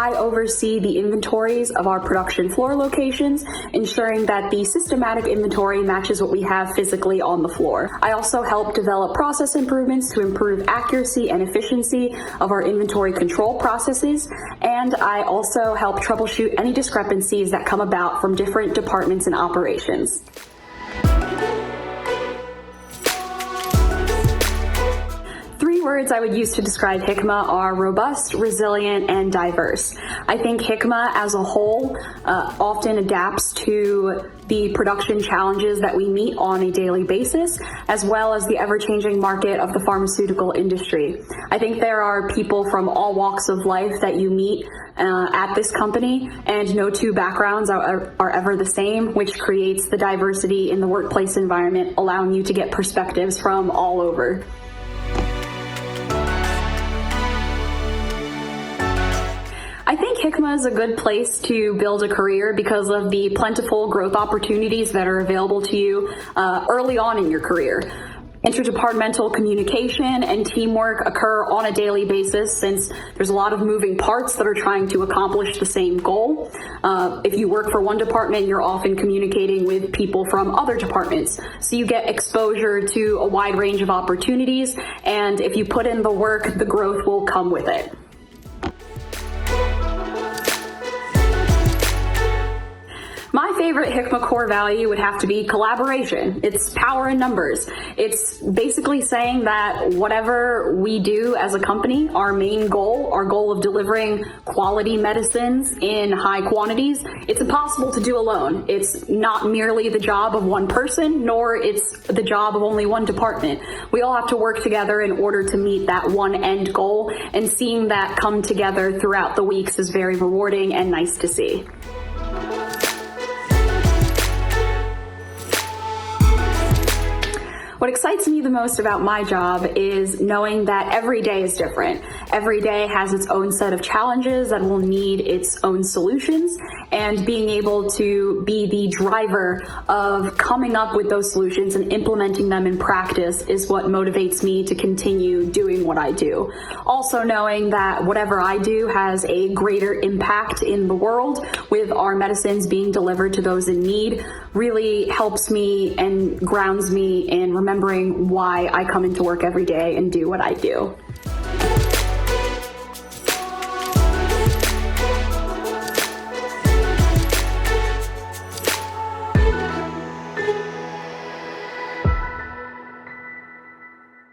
I oversee the inventories of our production floor locations, ensuring that the systematic inventory matches what we have physically on the floor. I also help develop process improvements to improve accuracy and efficiency of our inventory control processes, and I also help troubleshoot any discrepancies that come about from different departments and operations. Words I would use to describe Hikma are robust, resilient, and diverse. I think Hikma as a whole often adapts to the production challenges that we meet on a daily basis, as well as the ever-changing market of the pharmaceutical industry. I think there are people from all walks of life that you meet at this company, and no two backgrounds are ever the same, which creates the diversity in the workplace environment, allowing you to get perspectives from all over. I think Hikma is a good place to build a career because of the plentiful growth opportunities that are available to you early on in your career. Interdepartmental communication and teamwork occur on a daily basis since there's a lot of moving parts that are trying to accomplish the same goal. If you work for one department, you're often communicating with people from other departments. So you get exposure to a wide range of opportunities, and if you put in the work, the growth will come with it. My favorite Hikma core value would have to be collaboration. It's power in numbers. It's basically saying that whatever we do as a company, our main goal, our goal of delivering quality medicines in high quantities, it's impossible to do alone. It's not merely the job of one person, nor it's the job of only one department. We all have to work together in order to meet that one end goal, and seeing that come together throughout the weeks is very rewarding and nice to see. What excites me the most about my job is knowing that every day is different. Every day has its own set of challenges that will need its own solutions, and being able to be the driver of coming up with those solutions and implementing them in practice is what motivates me to continue doing what I do. Also knowing that whatever I do has a greater impact in the world with our medicines being delivered to those in need really helps me and grounds me in remembering why I come into work every day and do what I do.